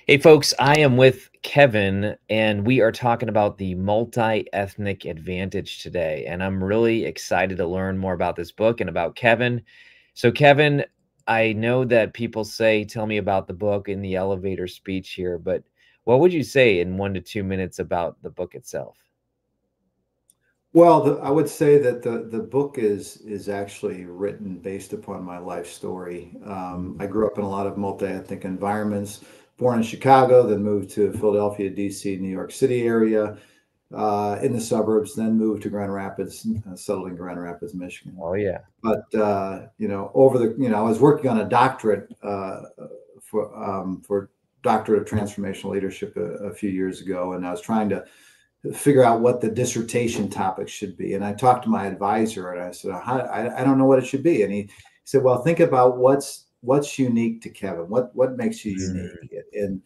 Hey, folks, I am with Kevin, and we are talking about the multi-ethnic advantage today. And I'm really excited to learn more about this book and about Kevin. So, Kevin, I know that people say, tell me about the book in the elevator speech here, but what would you say in 1 to 2 minutes about the book itself? Well, I would say that the book is actually written based upon my life story. I grew up in a lot of multi-ethnic environments. Born in Chicago, then moved to Philadelphia, D.C., New York City area, in the suburbs. Then moved to Grand Rapids, settled in Grand Rapids, Michigan. Oh, yeah. But I was working on a doctorate for doctorate of transformational leadership a few years ago, and I was trying to figure out what the dissertation topic should be. And I talked to my advisor and I said, I don't know what it should be. And he said, well, think about what's unique to Kevin. What makes you unique? And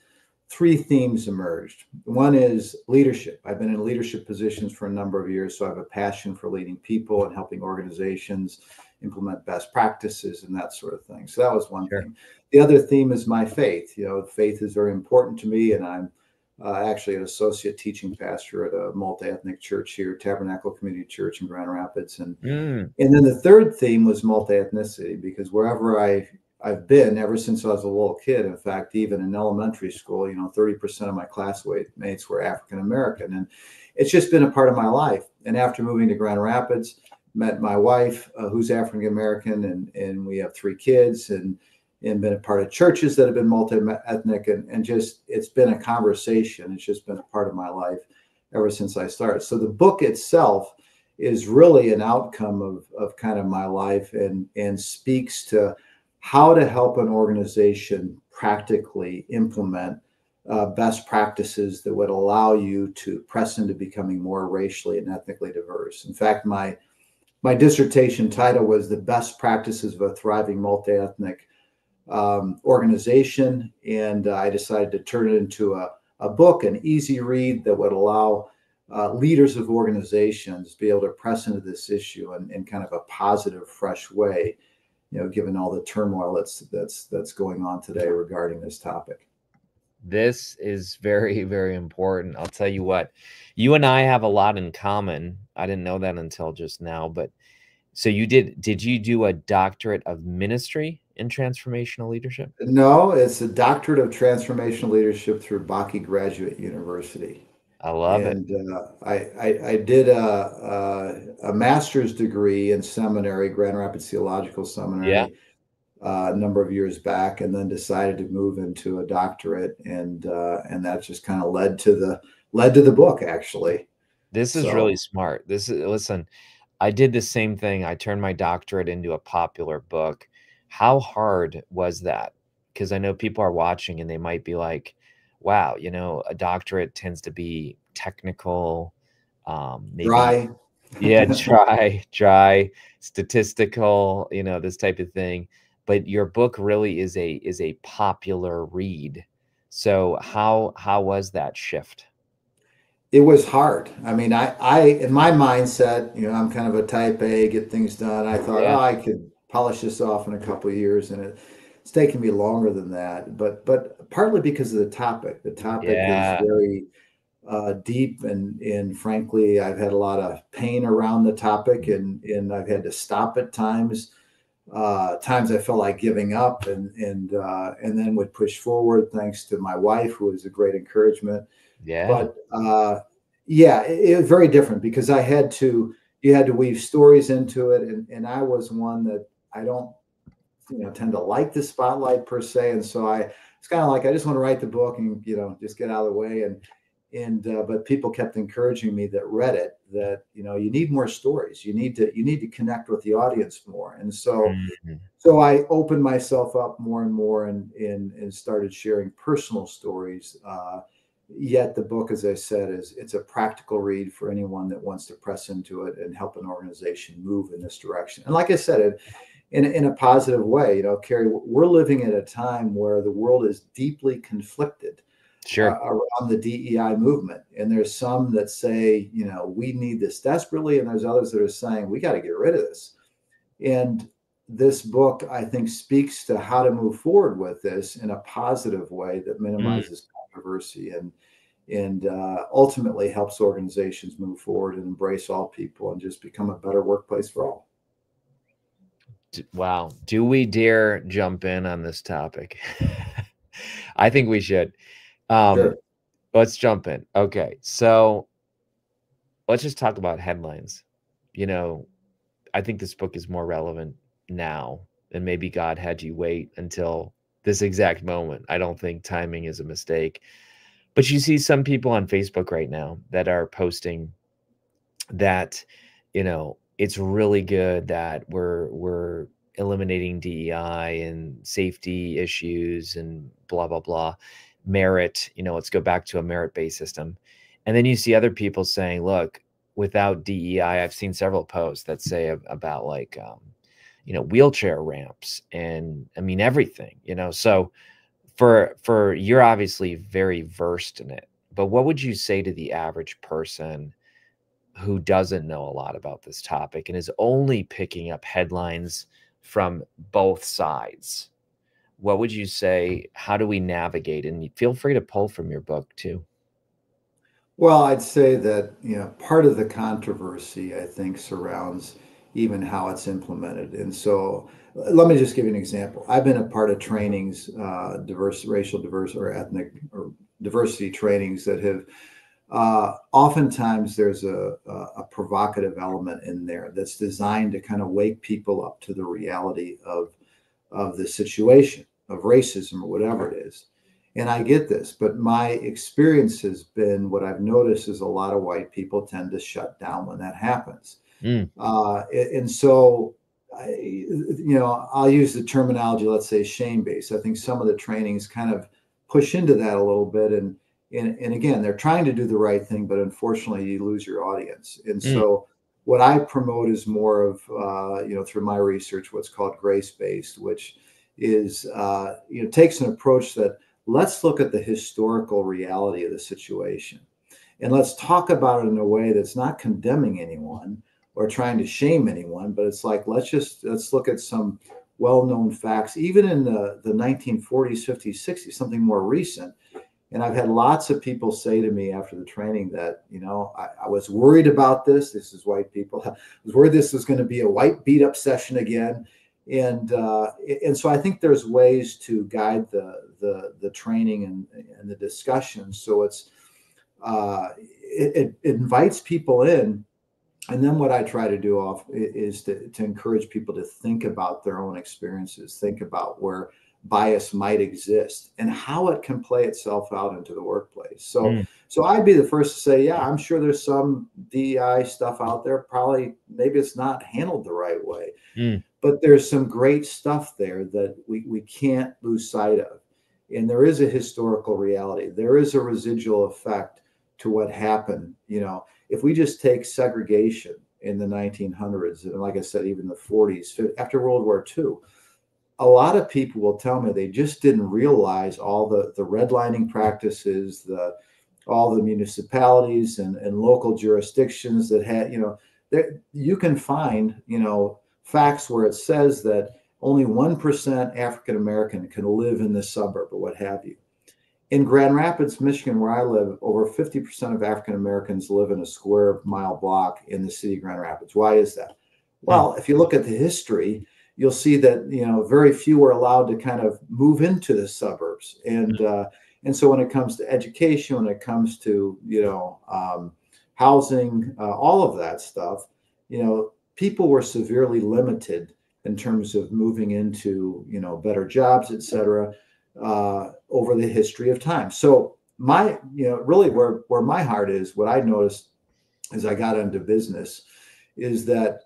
three themes emerged. One is leadership. I've been in leadership positions for a number of years, so I have a passion for leading people and helping organizations implement best practices and that sort of thing. So that was one thing. The other theme is my faith. Faith is very important to me, and I'm actually an associate teaching pastor at a multi-ethnic church here, Tabernacle Community Church in Grand Rapids. And then the third theme was multi-ethnicity, because wherever I've been ever since I was a little kid, in fact, even in elementary school, 30% of my classmates were African American. And it's just been a part of my life. And after moving to Grand Rapids, met my wife, who's African American, and we have 3 kids, and been a part of churches that have been multi-ethnic, and just, it's been a conversation. It's just been a part of my life ever since I started. So the book itself is really an outcome of kind of my life, and speaks to how to help an organization practically implement best practices that would allow you to press into becoming more racially and ethnically diverse. In fact, my dissertation title was The Best Practices of a Thriving Multi-Ethnic Organization, and I decided to turn it into a book, an easy read that would allow leaders of organizations to be able to press into this issue in kind of a positive, fresh way, given all the turmoil that's going on today regarding this topic. This is very, very important. I'll tell you what, you and I have a lot in common. I didn't know that until just now, but so did you do a doctorate of ministry in transformational leadership? No, it's a doctorate of transformational leadership through Bakke Graduate University. I love it. And I did a master's degree in seminary, Grand Rapids Theological Seminary, a number of years back, and then decided to move into a doctorate, and that just kind of led to the book, actually. This is really smart. Listen, I did the same thing. I turned my doctorate into a popular book. How hard was that? Because I know people are watching and they might be like, wow, a doctorate tends to be technical, maybe dry. Yeah, dry, statistical, this type of thing. But your book really is a popular read. So how was that shift? It was hard. I mean, I in my mindset, I'm kind of a type A, get things done. I thought, I could polish this off in a couple of years, and it's taken me longer than that. But partly because of the topic. The topic is very deep, and frankly, I've had a lot of pain around the topic, and I've had to stop at times. Times I felt like giving up, and then would push forward, thanks to my wife, who was a great encouragement. But it was very different, because you had to weave stories into it, and I was one that I don't tend to like the spotlight per se, and so it's kind of like, I just want to write the book and just get out of the way, but people kept encouraging me that read it that you need more stories, you need to connect with the audience more, and so I opened myself up more and more, and started sharing personal stories. Yet the book, as I said, it's a practical read for anyone that wants to press into it and help an organization move in this direction. And like I said, in a positive way, Kary, we're living at a time where the world is deeply conflicted around the DEI movement. And there's some that say, we need this desperately. And there's others that are saying, we got to get rid of this. And this book, I think, speaks to how to move forward with this in a positive way that Mm. minimizes controversy and ultimately helps organizations move forward and embrace all people and just become a better workplace for all. Wow. Do we dare jump in on this topic? I think we should. Sure. Let's jump in. Okay. So let's just talk about headlines. You know, I think this book is more relevant now, and maybe God had you wait until this exact moment. I don't think timing is a mistake. But you see some people on Facebook right now that are posting that, it's really good that we're eliminating DEI and safety issues and blah blah blah. Merit, let's go back to a merit-based system. And then you see other people saying, look, without DEI, I've seen several posts that say about like wheelchair ramps and I mean everything, so for you're obviously very versed in it, but what would you say to the average person who doesn't know a lot about this topic and is only picking up headlines from both sides? What would you say? How do we navigate? And feel free to pull from your book too. Well, I'd say that, part of the controversy, I think, surrounds even how it's implemented. And so let me just give you an example. I've been a part of trainings, racial diverse or ethnic or diversity trainings that have oftentimes there's a provocative element in there that's designed to kind of wake people up to the reality of the situation of racism or whatever it is. And I get this, but my experience has been what I've noticed is a lot of white people tend to shut down when that happens. Mm. And so, I'll use the terminology, let's say shame-based. I think some of the trainings kind of push into that a little bit. And again, they're trying to do the right thing, but unfortunately you lose your audience. And so what I promote is more of, through my research, what's called grace-based, which is, takes an approach that let's look at the historical reality of the situation. And let's talk about it in a way that's not condemning anyone or trying to shame anyone, but it's like, let's look at some well-known facts, even in the 1940s, 50s, 60s, something more recent. And I've had lots of people say to me after the training that, I was worried about this. This is white people. I was worried this was going to be a white beat up session again. And so I think there's ways to guide the training and the discussion. So it invites people in. And then what I try to do is to encourage people to think about their own experiences, think about where bias might exist and how it can play itself out into the workplace. So I'd be the first to say, yeah, I'm sure there's some DEI stuff out there. Probably, maybe it's not handled the right way, but there's some great stuff there that we can't lose sight of. And there is a historical reality. There is a residual effect to what happened. If we just take segregation in the 1900s, and like I said, even the 40s, after World War II, a lot of people will tell me they just didn't realize all the redlining practices, all the municipalities and local jurisdictions that had, you can find, facts where it says that only 1% African American can live in the suburb or what have you. In Grand Rapids, Michigan, where I live, over 50% of African Americans live in a square mile block in the city of Grand Rapids. Why is that? Well, if you look at the history, you'll see that very few are allowed to kind of move into the suburbs, and so when it comes to education, when it comes to housing, all of that stuff, people were severely limited in terms of moving into better jobs, et cetera, over the history of time. So really where my heart is, what I noticed as I got into business is that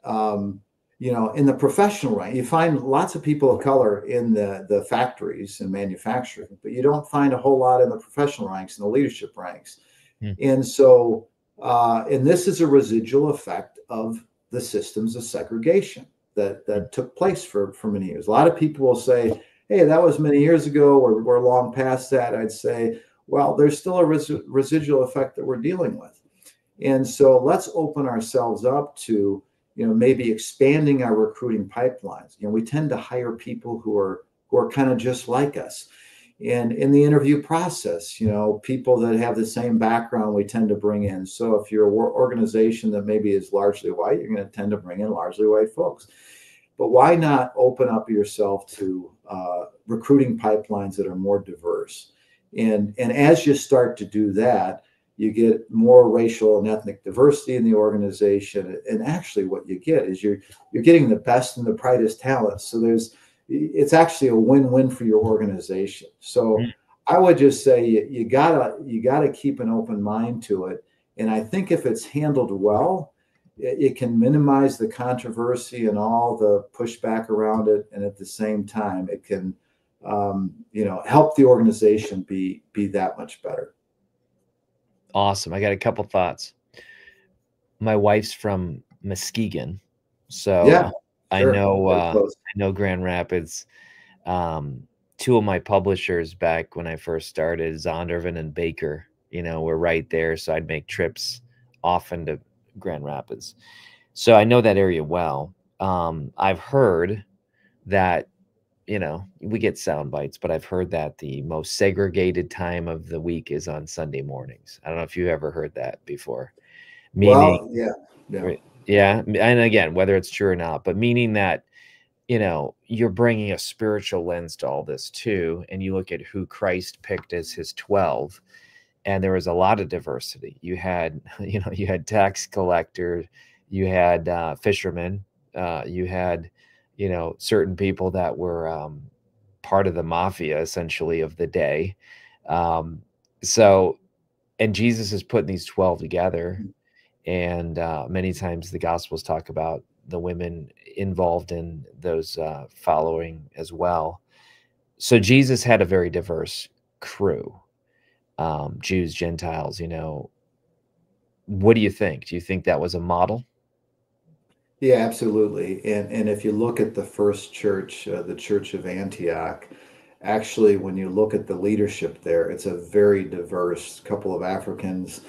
in the professional rank, you find lots of people of color in the factories and manufacturing, but you don't find a whole lot in the professional ranks and the leadership ranks. And so, and this is a residual effect of the systems of segregation that took place for many years. A lot of people will say, hey, that was many years ago, or we're long past that. I'd say, well, there's still a residual effect that we're dealing with. And so let's open ourselves up to, maybe expanding our recruiting pipelines. We tend to hire people who are kind of just like us. And in the interview process, people that have the same background, we tend to bring in. So if you're an organization that maybe is largely white, you're going to tend to bring in largely white folks. But why not open up yourself to recruiting pipelines that are more diverse? And as you start to do that, you get more racial and ethnic diversity in the organization. And actually what you get is you're getting the best and the brightest talents. So it's actually a win-win for your organization. So I would just say you gotta keep an open mind to it. And I think if it's handled well, it can minimize the controversy and all the pushback around it. And at the same time, it can, help the organization be that much better. Awesome. I got a couple thoughts. My wife's from Muskegon, so Yeah, I sure. know Grand Rapids. Two of my publishers back when I first started, Zondervan and Baker, were right there. So I'd make trips often to Grand Rapids. So I know that area well. I've heard that, we get sound bites, but I've heard that the most segregated time of the week is on Sunday mornings. I don't know if you've ever heard that before. Meaning, Well, yeah. yeah. And again, whether it's true or not, but meaning that, you're bringing a spiritual lens to all this too. And you look at who Christ picked as his 12, and there was a lot of diversity. You had, you had tax collectors, you had fishermen, you had, certain people that were part of the mafia essentially of the day. So, and Jesus is putting these 12 together. And many times the Gospels talk about the women involved in those following as well. So Jesus had a very diverse crew, Jews, Gentiles. What do you think? Do you think that was a model? Yeah, absolutely. And if you look at the first church, the Church of Antioch, actually, when you look at the leadership there, it's a very diverse couple of Africans.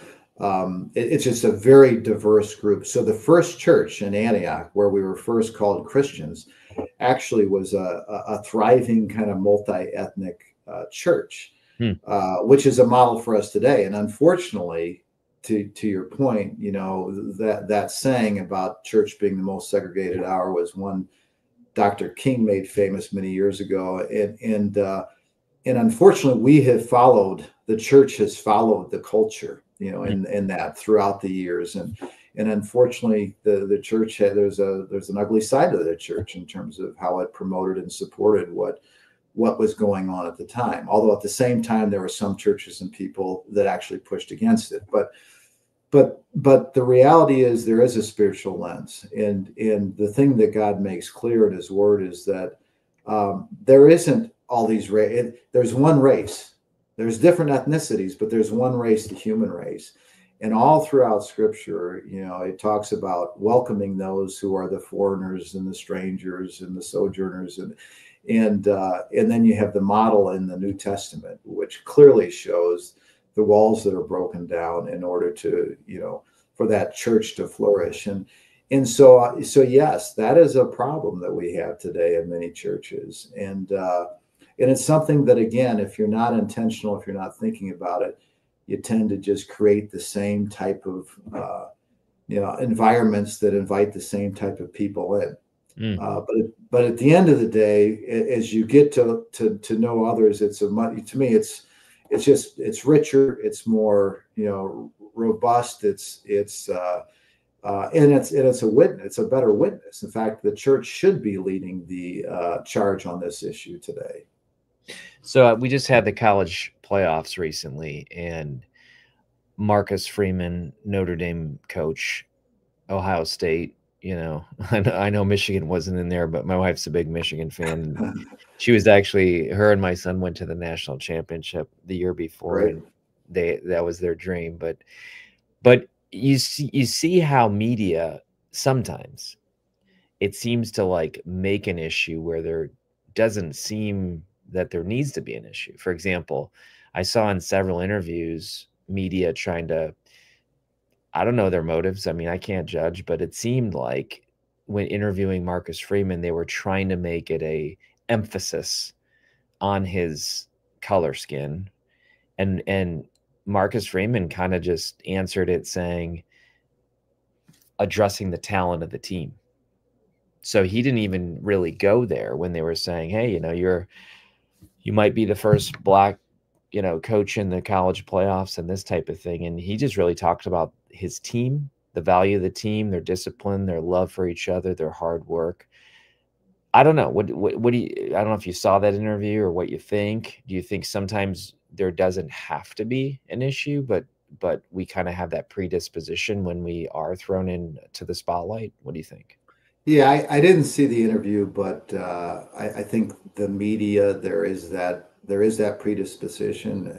It's just a very diverse group. So the first church in Antioch, where we were first called Christians, actually was a thriving kind of multi-ethnic church, which is a model for us today. And unfortunately, to your point, that saying about church being the most segregated hour was one Dr. King made famous many years ago. And unfortunately, the church has followed the culture, in that throughout the years. And unfortunately, the church there's an ugly side of the church in terms of how it promoted and supported what was going on at the time. Although at the same time, there were some churches and people that actually pushed against it. But the reality is there is a spiritual lens, and the thing that God makes clear in His Word is that there isn't all these there's one race. There's different ethnicities, but there's one race, the human race. And all throughout Scripture, it talks about welcoming those who are the foreigners and the strangers and the sojourners, and then you have the model in the New Testament, which clearly shows the walls that are broken down in order to, for that church to flourish. And so yes, that is a problem that we have today in many churches. And it's something that, again, if you're not intentional, if you're not thinking about it, you tend to just create the same type of, environments that invite the same type of people in. But at the end of the day, as you get to know others, to me, it's richer, it's more, robust, and it's a witness, it's a better witness. In fact, the church should be leading the charge on this issue today. So we just had the college playoffs recently, and Marcus Freeman, Notre Dame coach, Ohio State, I know Michigan wasn't in there, but my wife's a big Michigan fan. And she was actually, her and my son went to the national championship the year before, Right. and that was their dream. But you see how media sometimes it seems to like make an issue where there doesn't seem that there needs to be an issue. For example, I saw in several interviews media trying to, I don't know their motives. I mean, I can't judge, but it seemed like when interviewing Marcus Freeman, they were trying to make it a emphasis on his color skin, and Marcus Freeman kind of just answered it saying, addressing the talent of the team. So he didn't even really go there when they were saying, hey, you know, you might be the first black, you know, coach in the college playoffs and this type of thing. And he just really talked about his team, the value of the team, their discipline, their love for each other, their hard work. I don't know. What do you, I don't know if you saw that interview or what you think. Do you think sometimes there doesn't have to be an issue, but we kind of have that predisposition when we are thrown into the spotlight? What do you think? Yeah, I didn't see the interview, but I think the media, there is that predisposition.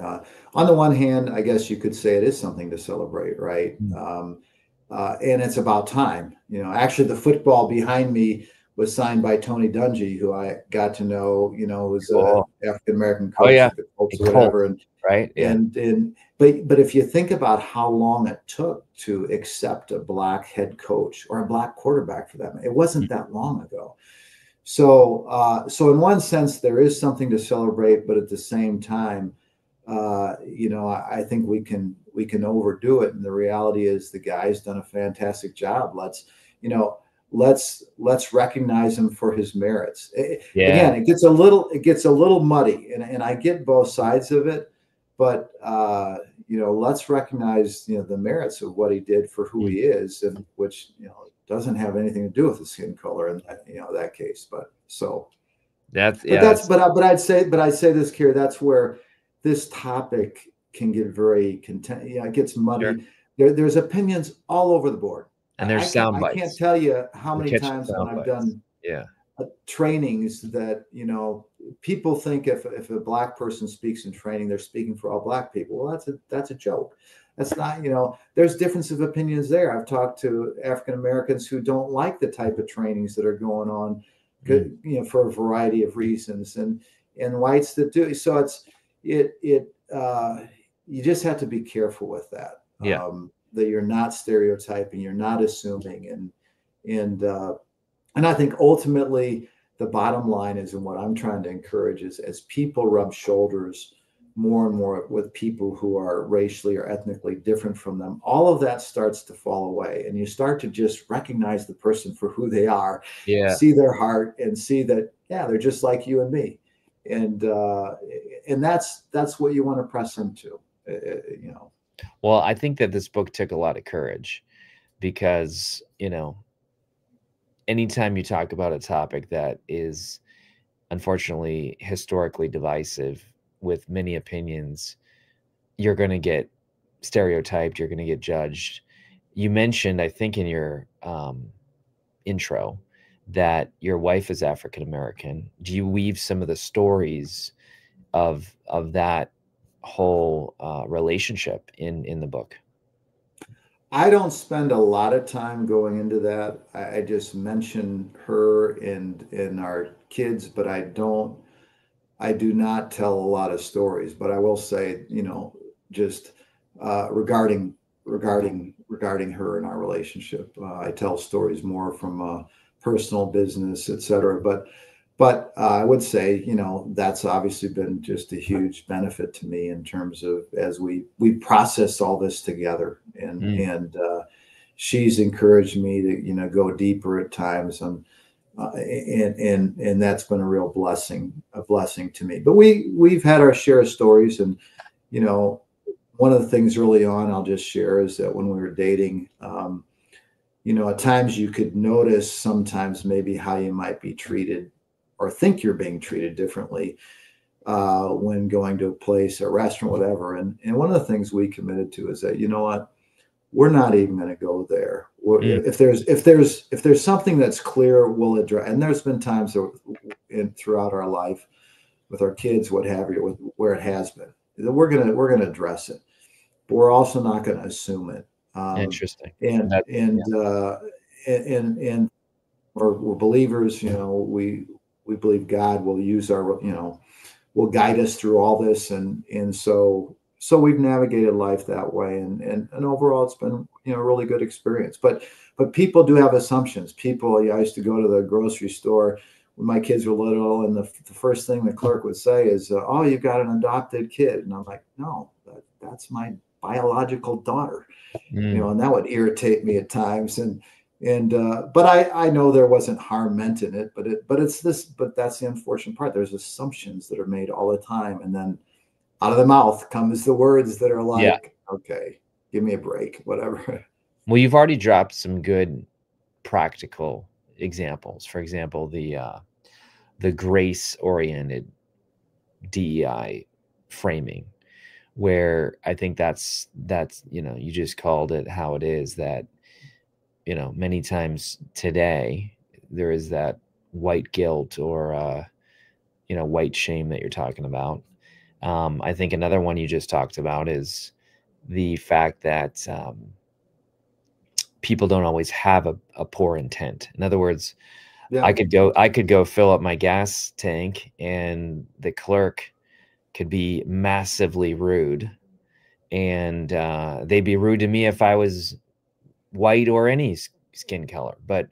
On the one hand, I guess you could say it is something to celebrate, right? And it's about time. You know, actually, the football behind me was signed by Tony Dungy, who I got to know. You know, who's Cool. an African American Oh coach yeah, at the Colts a or Colt, whatever, right? Yeah. But if you think about how long it took to accept a black head coach or a black quarterback for that, it wasn't that long ago. So in one sense, there is something to celebrate, but at the same time, you know, I think we can overdo it. And the reality is, the guy's done a fantastic job. Let's recognize him for his merits. Yeah. Again, it gets a little muddy, and I get both sides of it, but you know, let's recognize, you know, the merits of what he did for who he is, and which, you know, doesn't have anything to do with the skin color in that, you know, that case. But so I'd say this, Kary, that's where this topic can get very it gets muddy. Sure. There's opinions all over the board. And there's sound bites. I can't tell you how many times when I've done trainings that, you know, people think if a black person speaks in training, they're speaking for all black people. Well, that's a joke. That's not, you know, there's difference of opinions there. I've talked to African Americans who don't like the type of trainings that are going on, you know, for a variety of reasons, and whites that do. So you just have to be careful with that. Yeah. That you're not stereotyping, you're not assuming, and I think ultimately the bottom line is, and what I'm trying to encourage is, as people rub shoulders more and more with people who are racially or ethnically different from them, all of that starts to fall away, and you start to just recognize the person for who they are, see their heart, and see that, yeah, they're just like you and me, and that's what you want to press into, you know. Well, I think that this book took a lot of courage, because, you know, anytime you talk about a topic that is unfortunately historically divisive with many opinions, you're going to get stereotyped, you're going to get judged. You mentioned, I think in your intro, that your wife is African American. Do you weave some of the stories of that whole relationship in the book? I don't spend a lot of time going into that. I just mention her and our kids, but I do not tell a lot of stories. But I will say, you know, just regarding her and our relationship, I tell stories more from personal, business, etc. But I would say, you know, that's obviously been just a huge benefit to me in terms of, as we process all this together, and she's encouraged me to, you know, go deeper at times, and that's been a real blessing to me. But we've had our share of stories, and, you know, one of the things early on I'll just share is that when we were dating, you know, at times you could notice sometimes maybe how you might be treated, or think you're being treated differently when going to a place, a restaurant, whatever. And one of the things we committed to is that, you know what, we're not even going to go there. If there's something that's clear, we'll address. And there's been times throughout our life with our kids, what have you, where it has been, that we're gonna address it, but we're also not going to assume it. Interesting. And we're believers. You know, we believe God will use our, you know, will guide us through all this, and so So we've navigated life that way, and overall, it's been, you know, a really good experience. But people do have assumptions. People, I used to go to the grocery store when my kids were little, and the first thing the clerk would say is, "Oh, you've got an adopted kid," and I'm like, "No, that's my biological daughter," you know, and that would irritate me at times. But I know there wasn't harm meant in it, but that's the unfortunate part. There's assumptions that are made all the time, and then out of the mouth comes the words that are Yeah. like, okay, give me a break, whatever. Well, you've already dropped some good practical examples. For example, the grace-oriented DEI framing, where I think that's, you know, you just called it how it is, that, you know, many times today there is that white guilt or you know, white shame that you're talking about. I think another one you just talked about is the fact that people don't always have a poor intent. In other words, Yeah, I could go fill up my gas tank, and the clerk could be massively rude, and they'd be rude to me if I was white or any skin color. But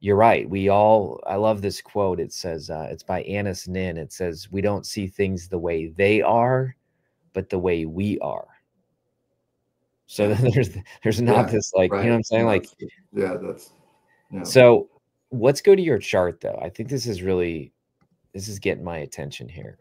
you're right. I love this quote. It says, it's by Annis Nin. It says, "We don't see things the way they are, but the way we are." So yeah, then there's not yeah, this, like, you know what right. I'm saying? No, Like, that's yeah. so let's go to your chart though. I think this is getting my attention here.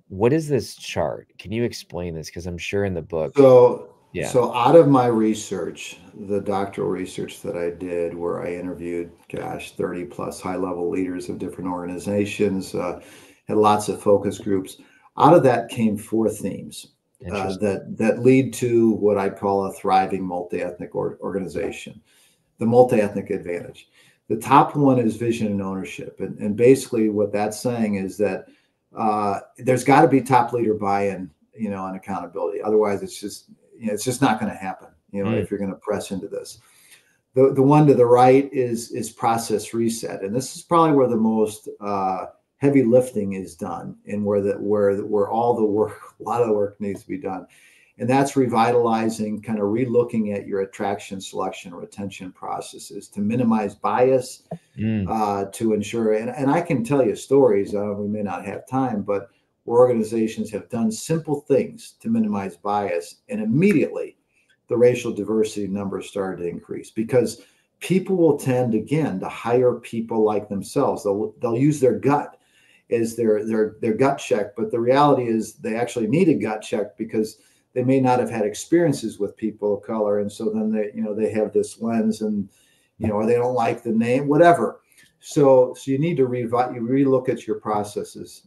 What is this chart? Can you explain this? Because I'm sure in the book. So, Yeah. so out of my research, the doctoral research that I did, where I interviewed, gosh, 30 plus high level leaders of different organizations, had lots of focus groups. Out of that came four themes Interesting. that lead to what I call a thriving multi-ethnic organization, the multi-ethnic advantage. The top one is vision and ownership, and basically what that's saying is that there's got to be top leader buy-in, you know, and accountability. Otherwise, it's just, you know, it's just not going to happen, you know, Mm, if you're going to press into this. The one to the right is process reset, and this is probably where the most heavy lifting is done, and where all the work, a lot of the work needs to be done. And that's revitalizing, kind of relooking at your attraction, selection, retention processes to minimize bias, mm, to ensure. And I can tell you stories. We may not have time, but where organizations have done simple things to minimize bias, and immediately the racial diversity numbers started to increase, because people will tend again to hire people like themselves. They'll use their gut as their gut check, but the reality is they actually need a gut check because they may not have had experiences with people of color, and so then they have this lens, and or they don't like the name, whatever. So you need to relook at your processes.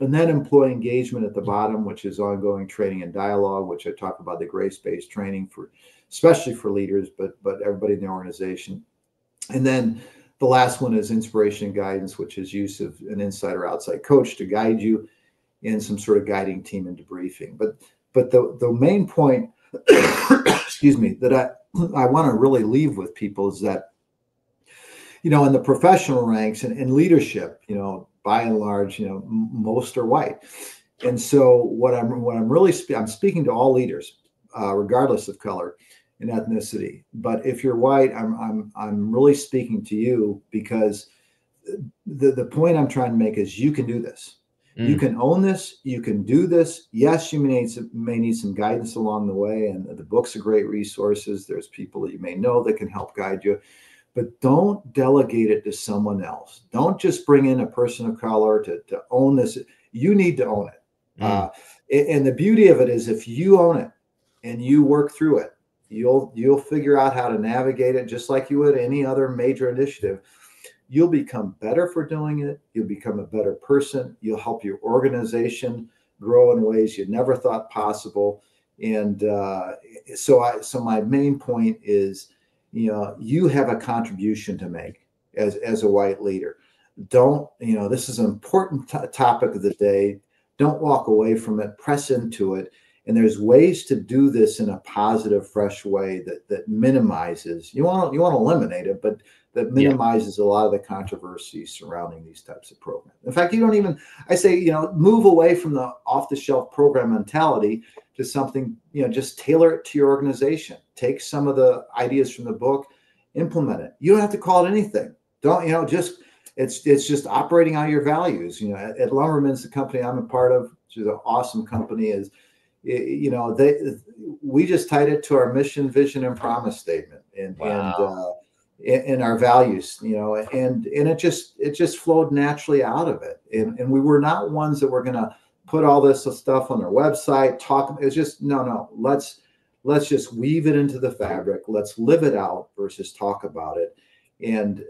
And then employee engagement at the bottom, which is ongoing training and dialogue, which I talk about, the grace-based training especially for leaders, but everybody in the organization. And then the last one is inspiration and guidance, which is use of an inside or outside coach to guide you in some sort of guiding team and debriefing. But the main point, excuse me, that I want to really leave with people is that, in the professional ranks and leadership, by and large, most are white. And so what I'm really I'm speaking to all leaders, regardless of color and ethnicity. But if you're white, I'm really speaking to you, because the point I'm trying to make is you can do this. You can own this. You can do this. Yes, you may need some guidance along the way, and the books are great resources. There's people that you may know that can help guide you. But don't delegate it to someone else. Don't just bring in a person of color to own this. You need to own it. And the beauty of it is, if you own it and you work through it, you'll figure out how to navigate it just like you would any other major initiative. You'll become better for doing it. You'll become a better person. You'll help your organization grow in ways you never thought possible. And so my main point is, you have a contribution to make as a white leader. Don't, this is an important topic of the day. Don't walk away from it, press into it. And there's ways to do this in a positive, fresh way that minimizes. You want to eliminate it, but that minimizes a lot of the controversy surrounding these types of programs. In fact, you don't even, I say, move away from the off-the-shelf program mentality to something, just tailor it to your organization. Take some of the ideas from the book, implement it. You don't have to call it anything. Don't, it's just operating out your values. At Lumberman's, the company I'm a part of, which is an awesome company, we just tied it to our mission, vision, and promise statement, and our values, and it just flowed naturally out of it. And we were not ones that were going to put all this stuff on their website, talk. It's just, no, let's just weave it into the fabric. Let's live it out versus talk about it. And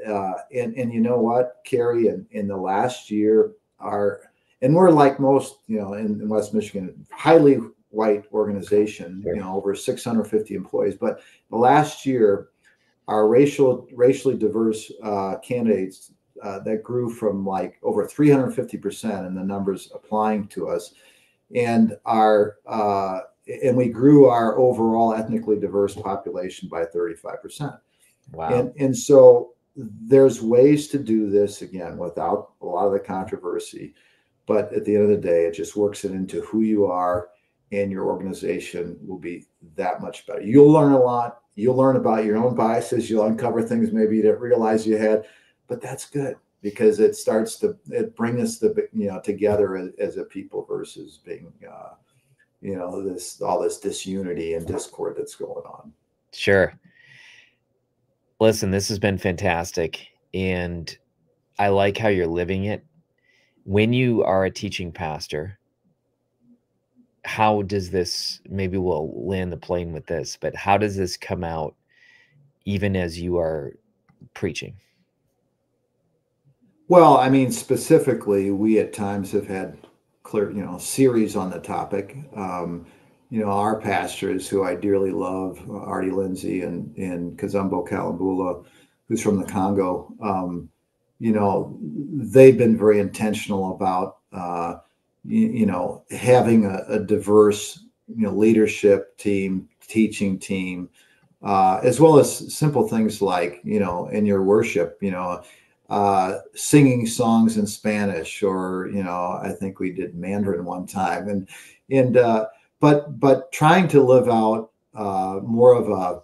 you know what, Kary, in the last year, and we're like most, in West Michigan, highly white organization, over 650 employees. But the last year, our racially diverse candidates that grew from like over 350% in the numbers applying to us, and we grew our overall ethnically diverse population by 35%. Wow. And so there's ways to do this, again, without a lot of the controversy. But at the end of the day, it just works it into who you are, and your organization will be that much better. You'll learn a lot. You'll learn about your own biases. You'll uncover things maybe you didn't realize you had, but that's good because it brings us together as a people versus being, all this disunity and discord that's going on. Sure. Listen, this has been fantastic, and I like how you're living it. When you are a teaching pastor, how does this, maybe we'll land the plane with this, but how does this come out even as you are preaching? Well, I mean, specifically, we at times have had clear, series on the topic. Our pastors, who I dearly love, Artie Lindsay and Kazumbo Kalambula, who's from the Congo, they've been very intentional about, having a diverse, leadership team, teaching team, as well as simple things like, in your worship, singing songs in Spanish, or, I think we did Mandarin one time, but trying to live out more of a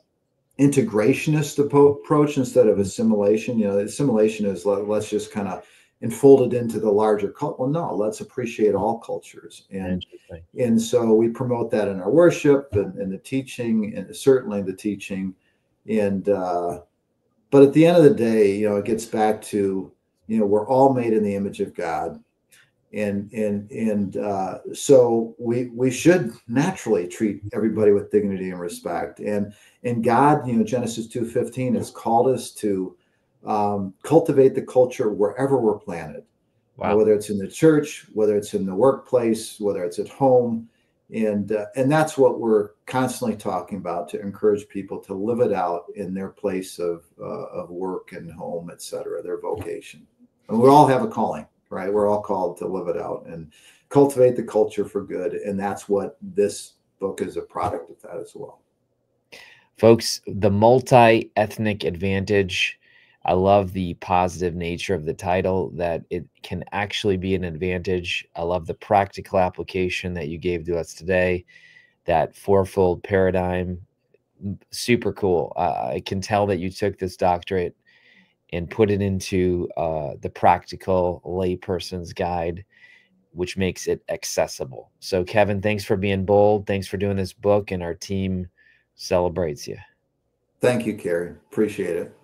integrationist approach instead of assimilation. Assimilation is let's just kind of enfold it into the larger culture. Well, no, let's appreciate all cultures, and so we promote that in our worship and the teaching, and certainly the teaching, but at the end of the day, it gets back to, we're all made in the image of God. And so we should naturally treat everybody with dignity and respect. And God, Genesis 2:15 has called us to cultivate the culture wherever we're planted. Wow. Whether it's in the church, whether it's in the workplace, whether it's at home. And that's what we're constantly talking about, to encourage people to live it out in their place of work and home, et cetera, their vocation. And we all have a calling, right? We're all called to live it out and cultivate the culture for good. And that's what this book is a product of that as well. Folks, the Multi-Ethnic Advantage. I love the positive nature of the title, that it can actually be an advantage. I love the practical application that you gave to us today, that fourfold paradigm. Super cool. I can tell that you took this doctorate and put it into the practical layperson's guide, which makes it accessible. So Kevin, thanks for being bold. Thanks for doing this book, and our team celebrates you. Thank you, Kary. Appreciate it.